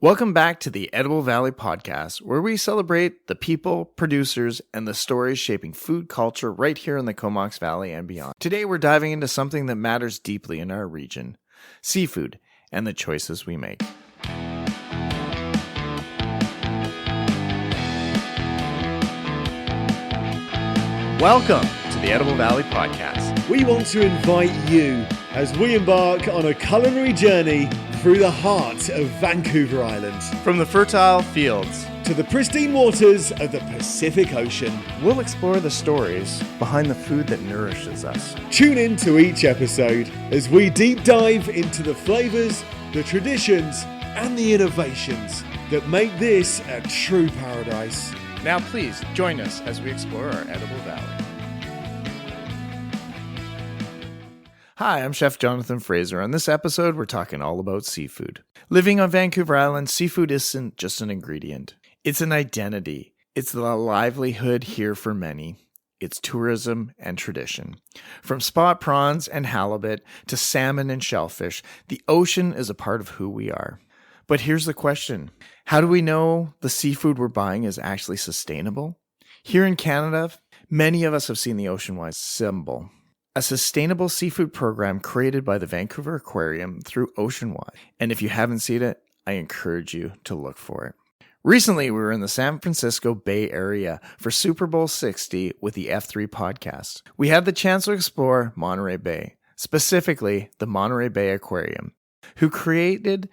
Welcome back to the Edible Valley Podcast, where we celebrate the people, producers, and the stories shaping food culture right here in the Comox Valley and beyond. Today, we're diving into something that matters deeply in our region, seafood, and the choices we make. Welcome to the Edible Valley Podcast. We want to invite you as we embark on a culinary journey through the heart of Vancouver Island. From the fertile fields to the pristine waters of the Pacific Ocean, we'll explore the stories behind the food that nourishes us. Tune in to each episode as we deep dive into the flavors, the traditions, and the innovations that make this a true paradise. Now please join us as we explore our Edible Valley. Hi, I'm Chef Jonathan Fraser. On this episode, we're talking all about seafood. Living on Vancouver Island, seafood isn't just an ingredient. It's an identity. It's the livelihood here for many. It's tourism and tradition. From spot prawns and halibut to salmon and shellfish, the ocean is a part of who we are. But here's the question. How do we know the seafood we're buying is actually sustainable? Here in Canada, many of us have seen the Oceanwise symbol, a sustainable seafood program created by the Vancouver Aquarium through Oceanwise. And if you haven't seen it, I encourage you to look for it. Recently, we were in the San Francisco Bay Area for Super Bowl 60 with the F3 podcast. We had the chance to explore Monterey Bay, specifically the Monterey Bay Aquarium, who created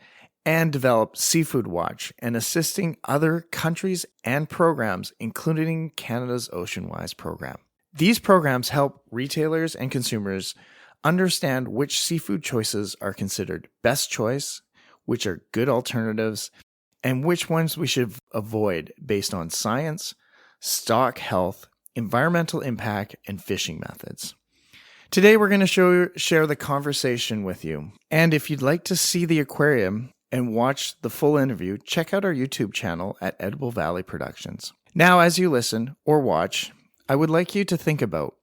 and developed Seafood Watch and assisting other countries and programs, including Canada's Oceanwise program. These programs help retailers and consumers understand which seafood choices are considered best choice, which are good alternatives, and which ones we should avoid based on science, stock health, environmental impact, and fishing methods. Today, we're going to share the conversation with you. And if you'd like to see the aquarium and watch the full interview, check out our YouTube channel at Edible Valley Productions. Now, as you listen or watch, I would like you to think about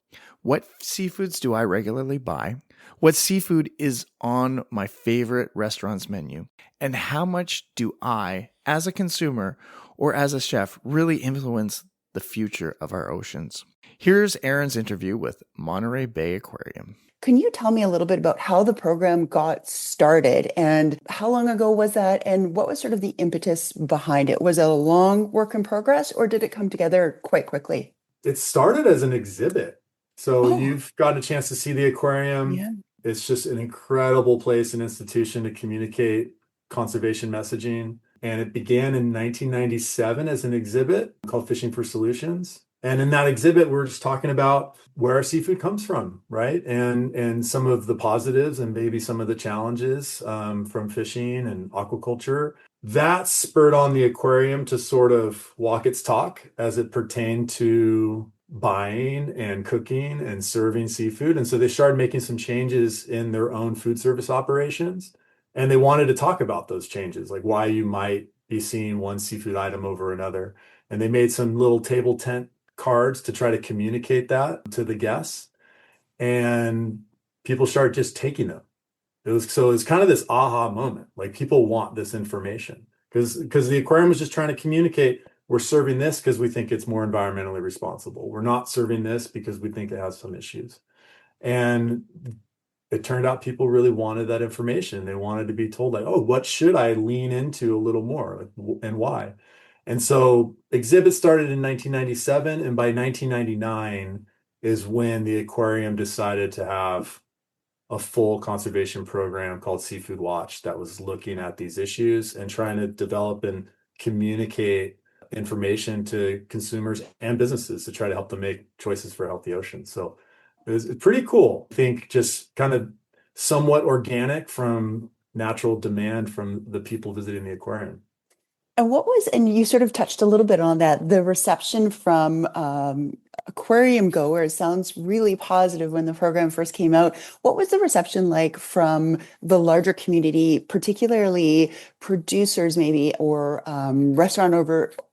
what seafoods do I regularly buy, what seafood is on my favorite restaurant's menu, and how much do I, as a consumer or as a chef, really influence the future of our oceans. Here's Erin's interview with Monterey Bay Aquarium. Can you tell me a little bit about how the program got started and how long ago was that and what was sort of the impetus behind it? Was it a long work in progress or did it come together quite quickly? It started as an exhibit. So you've gotten a chance to see the aquarium. Yeah. It's just an incredible place and institution to communicate conservation messaging. And it began in 1997 as an exhibit called Fishing for Solutions. And in that exhibit, we're just talking about where our seafood comes from, right? And some of the positives and maybe some of the challenges from fishing and aquaculture. That spurred on the aquarium to sort of walk its talk as it pertained to buying and cooking and serving seafood. And so they started making some changes in their own food service operations. And they wanted to talk about those changes, like why you might be seeing one seafood item over another. And they made some little table tent cards to try to communicate that to the guests. And people started just taking them. It was kind of this aha moment, like people want this information because the aquarium was just trying to communicate, we're serving this because we think it's more environmentally responsible. We're not serving this because we think it has some issues. And it turned out people really wanted that information. They wanted to be told like, oh, what should I lean into a little more and why? And so exhibit started in 1997. And by 1999 is when the aquarium decided to have a full conservation program called Seafood Watch that was looking at these issues and trying to develop and communicate information to consumers and businesses to try to help them make choices for a healthy ocean. So it was pretty cool. I think just kind of somewhat organic from natural demand from the people visiting the aquarium. And you sort of touched a little bit on that, the reception from aquarium goers sounds really positive when the program first came out. What was the reception like from the larger community, particularly producers maybe, or restaurant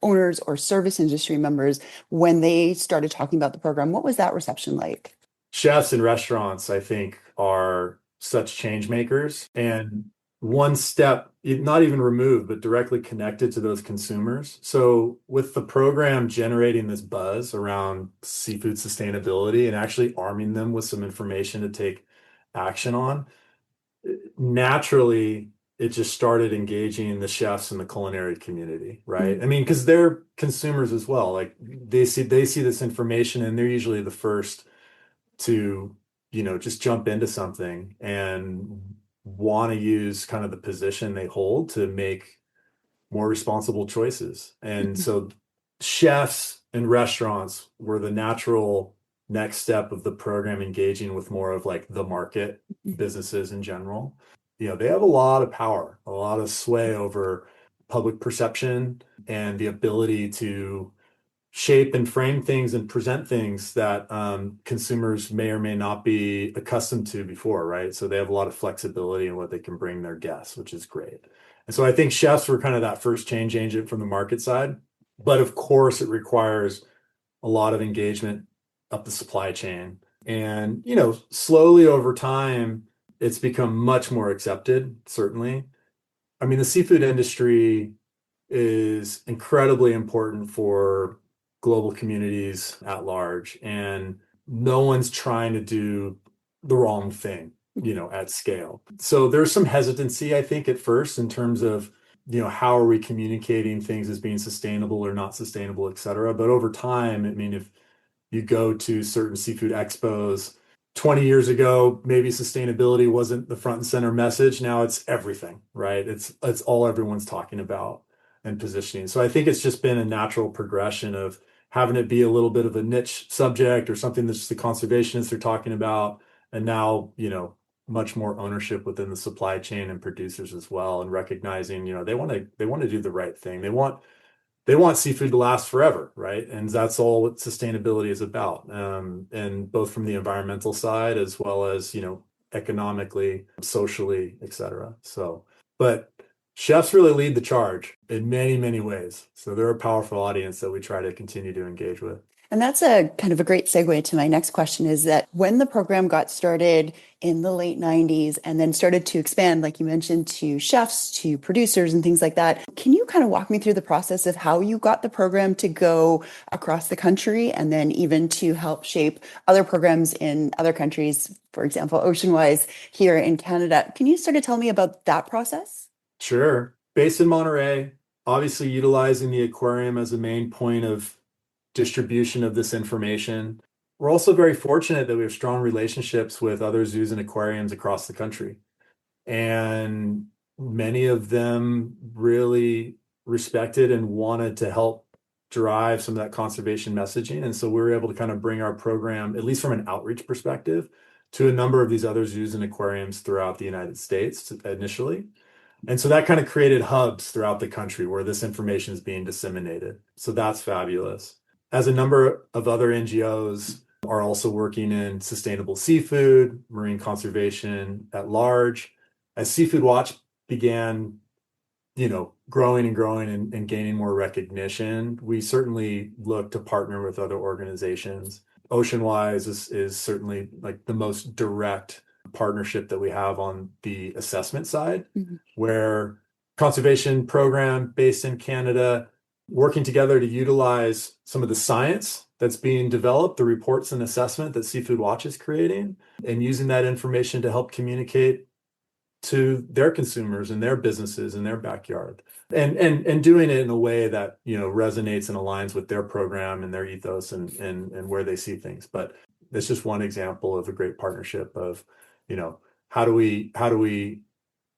owners or service industry members when they started talking about the program? What was that reception like? Chefs and restaurants, I think, are such change makers. And one step, not even removed, but directly connected to those consumers. So with the program generating this buzz around seafood sustainability and actually arming them with some information to take action on, naturally it just started engaging the chefs and the culinary community, right? I mean, because they're consumers as well. Like they see this information and they're usually the first to, just jump into something and want to use kind of the position they hold to make more responsible choices. And so chefs and restaurants were the natural next step of the program, engaging with more of like the market businesses in general. They have a lot of power, a lot of sway over public perception and the ability to shape and frame things and present things that consumers may or may not be accustomed to before, right? So they have a lot of flexibility in what they can bring their guests, which is great. And so I think chefs were kind of that first change agent from the market side. But of course, it requires a lot of engagement up the supply chain. And, slowly over time, it's become much more accepted, certainly. I mean, the seafood industry is incredibly important for global communities at large, and no one's trying to do the wrong thing, at scale. So there's some hesitancy, I think, at first in terms of, how are we communicating things as being sustainable or not sustainable, et cetera. But over time, I mean, if you go to certain seafood expos, 20 years ago, maybe sustainability wasn't the front and center message. Now it's everything, right? It's all everyone's talking about and positioning. So I think it's just been a natural progression of having it be a little bit of a niche subject or something that's just the conservationists are talking about. And now, much more ownership within the supply chain and producers as well, and recognizing, they want to do the right thing. They want seafood to last forever, right? And that's all what sustainability is about. And both from the environmental side as well as, economically, socially, et cetera. So, but chefs really lead the charge in many, many ways. So they're a powerful audience that we try to continue to engage with. And that's a kind of a great segue to my next question, is that when the program got started in the late 90s and then started to expand, like you mentioned, to chefs, to producers and things like that, can you kind of walk me through the process of how you got the program to go across the country and then even to help shape other programs in other countries, for example, Oceanwise here in Canada? Can you sort of tell me about that process? Sure. Based in Monterey, obviously utilizing the aquarium as a main point of distribution of this information. We're also very fortunate that we have strong relationships with other zoos and aquariums across the country. And many of them really respected and wanted to help drive some of that conservation messaging. And so we were able to kind of bring our program, at least from an outreach perspective, to a number of these other zoos and aquariums throughout the United States initially. And so that kind of created hubs throughout the country where this information is being disseminated. So that's fabulous. As a number of other NGOs are also working in sustainable seafood, marine conservation at large, as Seafood Watch began, growing and growing and gaining more recognition, we certainly look to partner with other organizations. Oceanwise is certainly like the most direct partnership that we have on the assessment side, where conservation program based in Canada, working together to utilize some of the science that's being developed, the reports and assessment that Seafood Watch is creating, and using that information to help communicate to their consumers and their businesses in their backyard, and doing it in a way that resonates and aligns with their program and their ethos and where they see things. But it's just one example of a great partnership of how do we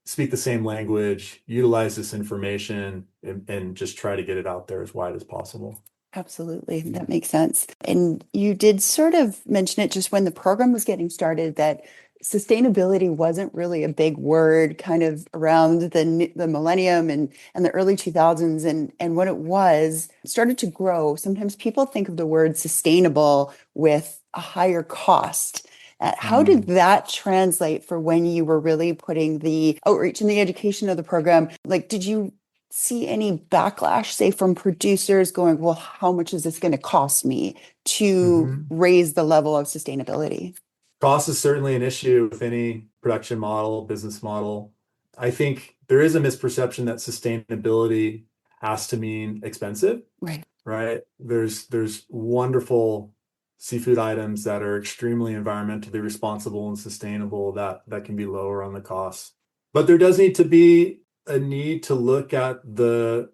speak the same language, utilize this information, and just try to get it out there as wide as possible. Absolutely. That makes sense. And you did sort of mention it just when the program was getting started, that sustainability wasn't really a big word kind of around the millennium and the early 2000s. And when it started to grow, sometimes people think of the word sustainable with a higher cost. How did that translate for when you were really putting the outreach and the education of the program? Like, did you see any backlash, say, from producers going, well, how much is this going to cost me to raise the level of sustainability? Cost is certainly an issue with any production model, business model. I think there is a misperception that sustainability has to mean expensive, Right. right? There's wonderful seafood items that are extremely environmentally responsible and sustainable that can be lower on the cost. But there does need to be a need to look at the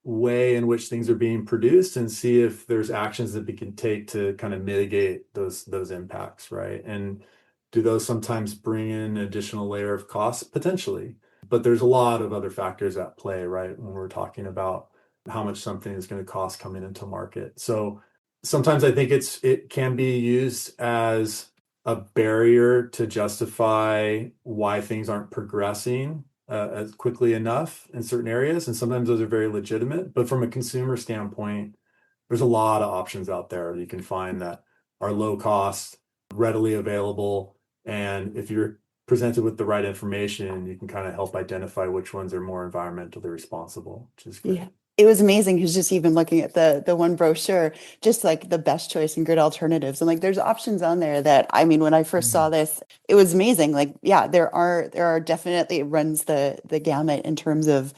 way in which things are being produced and see if there's actions that we can take to kind of mitigate those impacts, right? And do those sometimes bring in an additional layer of cost? Potentially. But there's a lot of other factors at play, right? When we're talking about how much something is going to cost coming into market. So sometimes I think it can be used as a barrier to justify why things aren't progressing as quickly enough in certain areas. And sometimes those are very legitimate. But from a consumer standpoint, there's a lot of options out there you can find that are low cost, readily available. And if you're presented with the right information, you can kind of help identify which ones are more environmentally responsible, which is great. Yeah. It was amazing because just even looking at the one brochure, just like the best choice and good alternatives. And like there's options on there that, I mean, when I first saw this, it was amazing. Like, yeah, there are definitely, it runs the gamut in terms of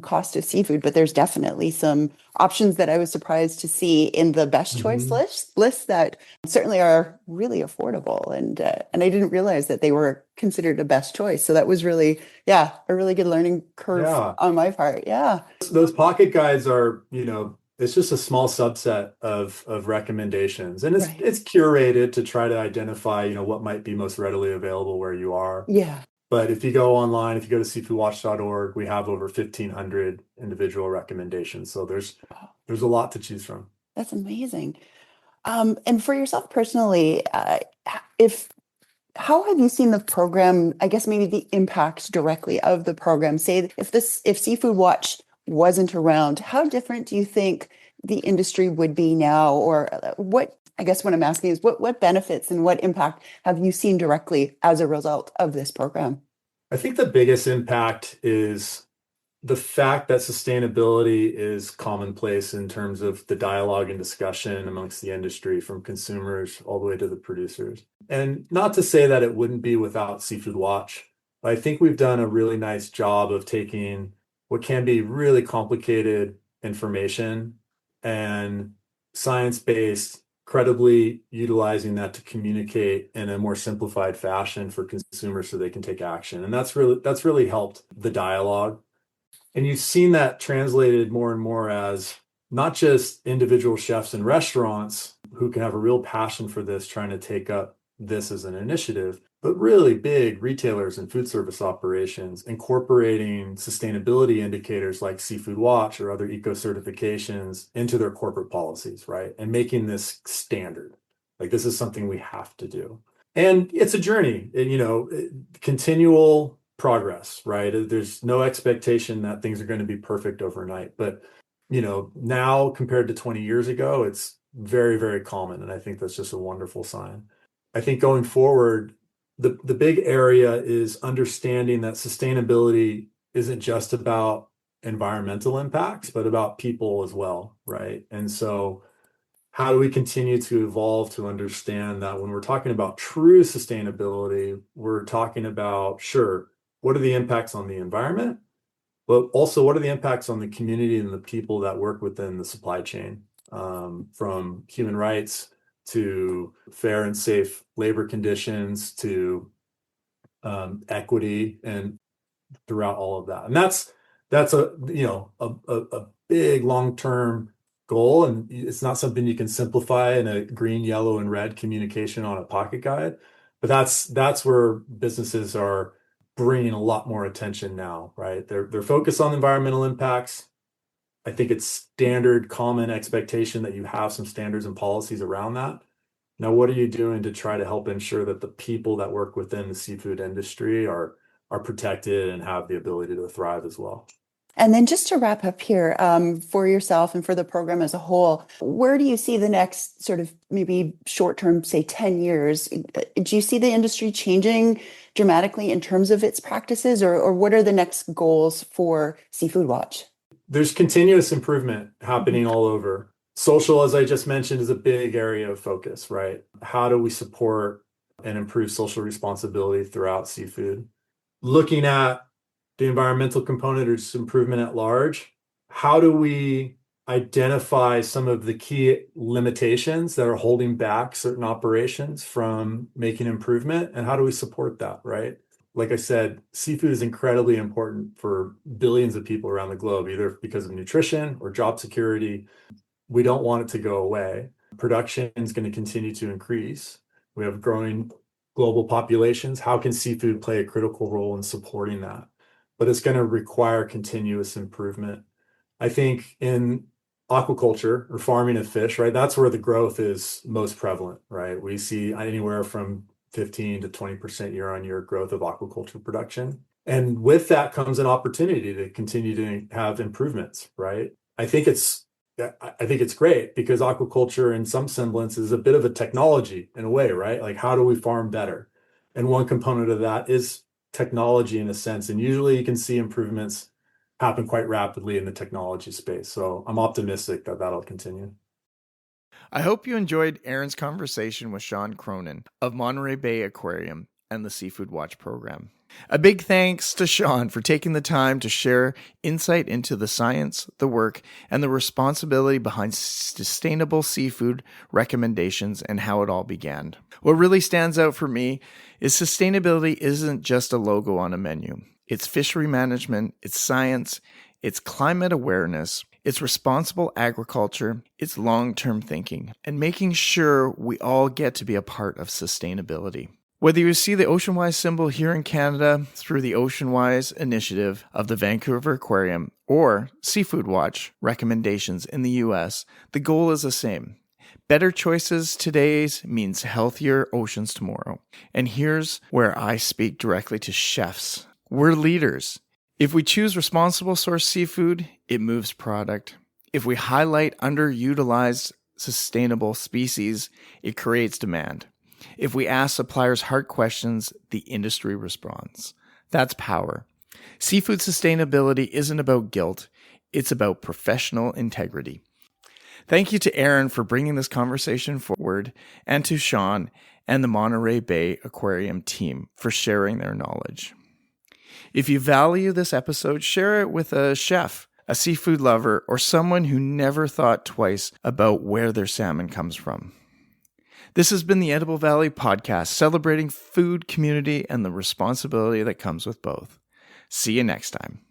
cost of seafood, but there's definitely some options that I was surprised to see in the best choice list that certainly are really affordable. And I didn't realize that they were considered a best choice. So that was really, a really good learning curve on my part. Yeah. Those pocket guides are, it's just a small subset of recommendations, and it's curated to try to identify, what might be most readily available where you are. Yeah. But if you go online, if you go to seafoodwatch.org, we have over 1,500 individual recommendations. So there's a lot to choose from. That's amazing. And for yourself personally, how have you seen the program, I guess maybe the impact directly of the program? Say if Seafood Watch wasn't around, how different do you think the industry would be now? Or what I'm asking is what benefits and what impact have you seen directly as a result of this program? I think the biggest impact is the fact that sustainability is commonplace in terms of the dialogue and discussion amongst the industry, from consumers all the way to the producers. And not to say that it wouldn't be without Seafood Watch, but I think we've done a really nice job of taking what can be really complicated information and science-based, credibly utilizing that to communicate in a more simplified fashion for consumers so they can take action. And that's really helped the dialogue. And you've seen that translated more and more as not just individual chefs and restaurants who can have a real passion for this, trying to take up this as an initiative, but really big retailers and food service operations incorporating sustainability indicators like Seafood Watch or other eco certifications into their corporate policies, right? And making this standard. Like, this is something we have to do. And it's a journey, continual progress, right? There's no expectation that things are going to be perfect overnight, but now compared to 20 years ago, it's very, very common. And I think that's just a wonderful sign. I think going forward, the big area is understanding that sustainability isn't just about environmental impacts, but about people as well, right? And so how do we continue to evolve to understand that when we're talking about true sustainability, we're talking about, sure, what are the impacts on the environment, but also what are the impacts on the community and the people that work within the supply chain, from human rights to fair and safe labor conditions to equity, and throughout all of that. And that's a big long-term goal, and it's not something you can simplify in a green, yellow, and red communication on a pocket guide. But that's where businesses are bringing a lot more attention now, right? They're focused on environmental impacts. I think it's standard, common expectation that you have some standards and policies around that. Now, what are you doing to try to help ensure that the people that work within the seafood industry are protected and have the ability to thrive as well? And then just to wrap up here, for yourself and for the program as a whole, where do you see the next sort of maybe short term, say 10 years? Do you see the industry changing dramatically in terms of its practices, or what are the next goals for Seafood Watch? There's continuous improvement happening all over. Social, as I just mentioned, is a big area of focus, right? How do we support and improve social responsibility throughout seafood? Looking at the environmental component or just improvement at large, how do we identify some of the key limitations that are holding back certain operations from making improvement, and how do we support that, right? Like I said, seafood is incredibly important for billions of people around the globe, either because of nutrition or job security. We don't want it to go away. Production is going to continue to increase. We have growing global populations. How can seafood play a critical role in supporting that? But it's going to require continuous improvement. I think in aquaculture or farming of fish, right, that's where the growth is most prevalent, right? We see anywhere from 15 to 20% year on year growth of aquaculture production. And with that comes an opportunity to continue to have improvements, right? I think it's great because aquaculture in some semblance is a bit of a technology in a way, right? Like, how do we farm better? And one component of that is technology in a sense. And usually you can see improvements happen quite rapidly in the technology space. So I'm optimistic that that'll continue. I hope you enjoyed Aaron's conversation with Shawn Cronin of Monterey Bay Aquarium and the Seafood Watch program. A big thanks to Shawn for taking the time to share insight into the science, the work, and the responsibility behind sustainable seafood recommendations and how it all began. What really stands out for me is sustainability isn't just a logo on a menu. It's fishery management, it's science, it's climate awareness, it's responsible agriculture, it's long-term thinking, and making sure we all get to be a part of sustainability. Whether you see the OceanWise symbol here in Canada through the OceanWise initiative of the Vancouver Aquarium or Seafood Watch recommendations in the US, the goal is the same. Better choices today means healthier oceans tomorrow. And here's where I speak directly to chefs. We're leaders. If we choose responsible source seafood, it moves product. If we highlight underutilized sustainable species, it creates demand. If we ask suppliers hard questions, the industry responds. That's power. Seafood sustainability isn't about guilt. It's about professional integrity. Thank you to Aaron for bringing this conversation forward, and to Shawn and the Monterey Bay Aquarium team for sharing their knowledge. If you value this episode, share it with a chef, a seafood lover, or someone who never thought twice about where their salmon comes from. This has been the Edible Valley Podcast, celebrating food, community, and the responsibility that comes with both. See you next time.